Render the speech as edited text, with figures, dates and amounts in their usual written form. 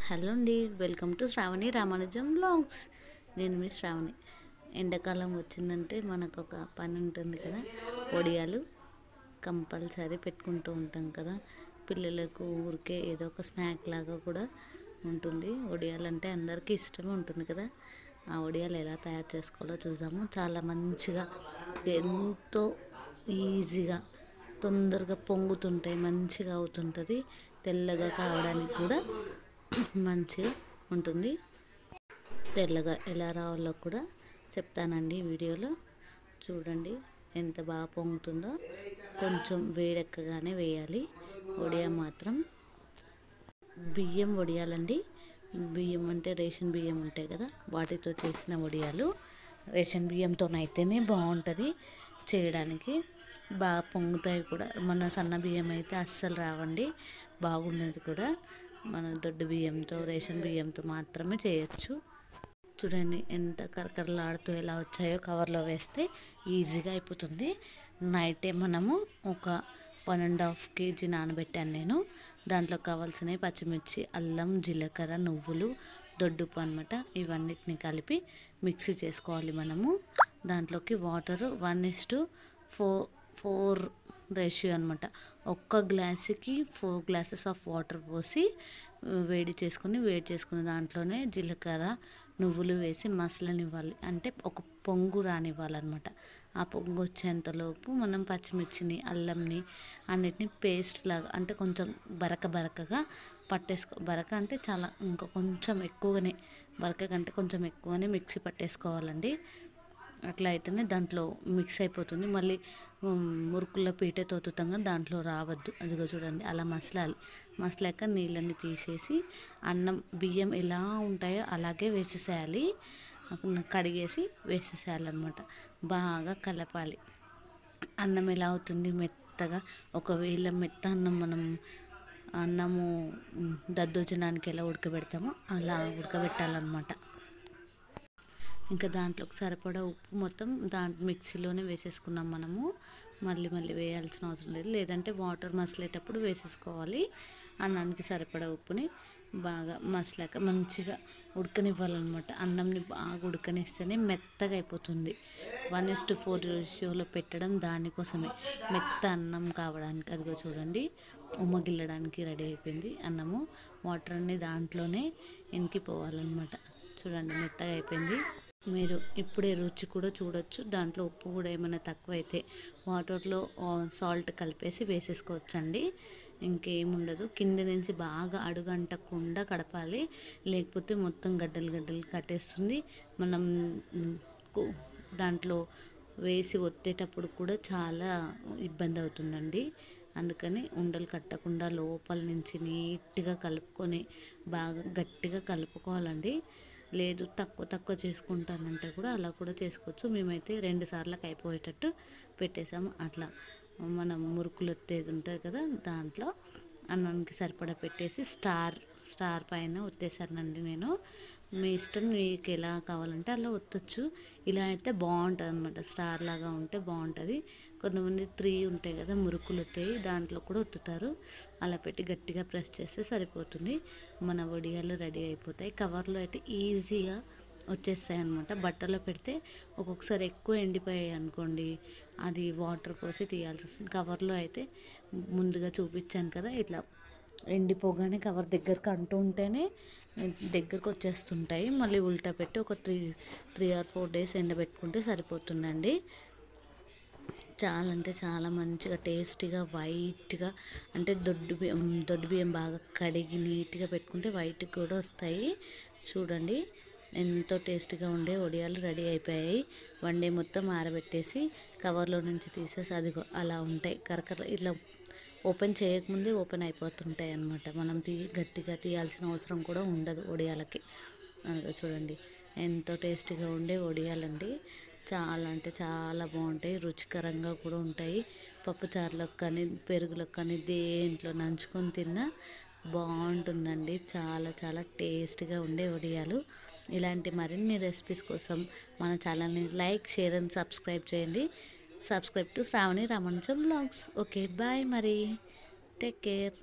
Hello అండి, welcome to Sravani Ramanujam blogs. నేను మీ శ్రావణి. ఎండాకాలం వచ్చిందంటే మనకు ఒక పని ఉంటుంది కదా, వడియాలు కంపల్సరీ పెట్టుకుంటూ ఉంటాం కదా. పిల్లలకు ఊరికే ఏదో ఒక స్నాక్ లాగా కూడా ఉంటుంది. వడియాలు అంటే అందరికీ ఇష్టమే ఉంటుంది కదా. ఆ వడియాలు ఎలా తయారు చేసుకోవాలో చూద్దాము. చాలా మంచిగా, ఎంతో ఈజీగా, తొందరగా పొంగుతుంటాయి, మంచిగా అవుతుంటుంది. తెల్లగా కావడానికి కూడా మంచిగా ఉంటుంది. తెల్లగా ఎలా రావాలో కూడా చెప్తానండి ఈ వీడియోలో. చూడండి ఎంత బాగా పొంగుతుందో. కొంచెం వేడెక్కగానే వేయాలి. వడియా మాత్రం బియ్యం వడియాలండి. బియ్యం అంటే రేషన్ బియ్యం ఉంటాయి కదా, వాటితో చేసిన వడియాలు. రేషన్ బియ్యంతోనైతేనే బాగుంటుంది చేయడానికి, బాగా పొంగుతాయి కూడా. మన సన్న బియ్యం అయితే అస్సలు రావండి, బాగున్నది కూడా. మన దొడ్డు బియ్యంతో, రేషన్ బియ్యంతో మాత్రమే చేయొచ్చు. చూడండి ఎంత కరకరలాడుతూ ఎలా వచ్చాయో. కవర్లో వేస్తే ఈజీగా అయిపోతుంది. నైటే మనము ఒక 1.5 kg నానబెట్టాను నేను. దాంట్లో కావాల్సినవి పచ్చిమిర్చి, అల్లం, జీలకర్ర, నువ్వులు, దొడ్డుప్పు అనమాట. ఇవన్నిటిని కలిపి మిక్సీ చేసుకోవాలి మనము. దాంట్లోకి వాటరు 1:4 రేషియో అనమాట. ఒక్క గ్లాసుకి 4 గ్లాసెస్ ఆఫ్ వాటర్ పోసి వేడి చేసుకుని దాంట్లోనే జీలకర్ర, నువ్వులు వేసి మసలనివ్వాలి. అంటే ఒక పొంగు రానివ్వాలన్నమాట. ఆ పొంగు వచ్చేంతలోపు మనం పచ్చిమిర్చిని, అల్లంని అన్నిటిని పేస్ట్ లాగా, అంటే కొంచెం బరకగా బరక అంటే చాలా ఇంకా కొంచెం ఎక్కువగానే, బరక కంటే కొంచెం ఎక్కువనే మిక్సీ పట్టేసుకోవాలండి. అట్లా అయితేనే దాంట్లో మిక్స్ అయిపోతుంది. మళ్ళీ మురుకుల పీట తోతుతంగా దాంట్లో రావద్దు. అదిగో చూడండి అలా మసలాక నీళ్ళని తీసేసి అన్నం, బియ్యం ఎలా ఉంటాయో అలాగే వేసేసేయాలి. కడిగేసి వేసేసేయాలన్నమాట. బాగా కలపాలి. అన్నం ఎలా అవుతుంది మెత్తగా. ఒకవేళ మెత్త అన్నం అన్నము దద్దోజనానికి ఎలా ఉడకబెడతామో అలా ఉడకబెట్టాలన్నమాట. ఇంకా దాంట్లోకి సరిపడా ఉప్పు మొత్తం మిక్సీలోనే వేసేసుకున్నాం మనము. మళ్ళీ వేయాల్సిన అవసరం లేదు. లేదంటే వాటర్ మసలేటప్పుడు వేసేసుకోవాలి. అన్నానికి సరిపడా ఉప్పుని బాగా మసలాక మంచిగా ఉడకనివ్వాలన్నమాట. అన్నంని బాగా ఉడకనిస్తేనే మెత్తగా అయిపోతుంది. 1:4 రేషియోలో పెట్టడం దానికోసమే, మెత్త అన్నం కావడానికి. అదిగో చూడండి ఉమ్మగిల్లడానికి రెడీ అయిపోయింది అన్నము. వాటర్ అన్నీ దాంట్లోనే ఇంకిపోవాలన్నమాట. చూడండి మెత్తగా అయిపోయింది. మీరు ఇప్పుడే రుచి కూడా చూడొచ్చు. దాంట్లో ఉప్పు కూడా ఏమైనా తక్కువైతే వాటర్లో సాల్ట్ కలిపేసి వేసేసుకోవచ్చండి. ఇంకేముండదు. కింద నుంచి బాగా అడుగంటకుండా కడపాలి, లేకపోతే మొత్తం గడ్డలు కట్టేస్తుంది. మనం దాంట్లో వేసి ఒత్తేటప్పుడు కూడా చాలా ఇబ్బంది అవుతుందండి. అందుకని ఉండలు కట్టకుండా లోపల నుంచి నీట్గా కలుపుకొని బాగా గట్టిగా కలుపుకోవాలండి. లేదు తక్కువ చేసుకుంటానంటే కూడా అలా కూడా చేసుకోవచ్చు. మేమైతే 2 సార్లకు అయిపోయేటట్టు పెట్టేసాము. అట్లా మనం మురుకులు ఒత్తేది ఉంటుంది కదా, దాంట్లో అన్నానికి సరిపడా పెట్టేసి స్టార్ పైన ఒత్తేసానండి నేను. మీ ఇష్టం, మీకు ఎలా కావాలంటే అలా ఒత్తచ్చు. ఇలా అయితే బాగుంటుంది అనమాట. స్టార్ లాగా ఉంటే బాగుంటుంది. కొంతమంది 3 ఉంటాయి కదా మురుకులు ఒత్తాయి, దాంట్లో కూడా ఒత్తుతారు. అలా పెట్టి గట్టిగా ప్రెస్ చేస్తే సరిపోతుంది. మన వడియాలు రెడీ అయిపోతాయి. కవర్లో అయితే ఈజీగా వచ్చేస్తాయి అనమాట. బట్టలో పెడితే ఒక్కొక్కసారి ఎక్కువ ఎండిపోయాయి అనుకోండి, అది వాటర్ పోసి తీయాల్సి వస్తుంది. కవర్లో అయితే ముందుగా చూపించాను కదా, ఇట్లా ఎండిపోగానే కవర్ దగ్గరకు అంటూ ఉంటేనే దగ్గరకు వచ్చేస్తుంటాయి. మళ్ళీ ఉల్టా పెట్టి ఒక 3 or 4 days ఎండబెట్టుకుంటే సరిపోతుందండి. చాలా అంటే చాలా మంచిగా టేస్టీగా వైట్గా, అంటే దొడ్డు బియ్యం బాగా కడిగి నీట్గా పెట్టుకుంటే వైట్గా కూడా వస్తాయి. చూడండి ఎంతో టేస్టీగా ఉండే వడియాలు రెడీ అయిపోయాయి. 1 day మొత్తం ఆరబెట్టేసి కవర్లో నుంచి తీసేసి అదిగో అలా ఉంటాయి. కరకర ఇట్లా ఓపెన్ చేయకముందే ఓపెన్ అయిపోతుంటాయి అన్నమాట. మనం గట్టిగా తీయాల్సిన అవసరం కూడా ఉండదు వడియాలకి. అదిగో చూడండి ఎంతో టేస్టీగా ఉండే వడియాలండి. చాలా అంటే చాలా బాగుంటాయి, రుచికరంగా కూడా ఉంటాయి. పప్పుచారులకు కానీ, పెరుగులకు కానీ, దేంట్లో నంచుకొని తిన్నా బాగుంటుందండి. చాలా టేస్టీగా ఉండే వడియాలు. ఇలాంటి మరిన్ని రెసిపీస్ కోసం మన ఛానల్ని లైక్, షేర్ అండ్ సబ్స్క్రైబ్ చేయండి. Subscribe to Sravani Ramanujam blogs. Okay bye, మరి టేక్ కేర్.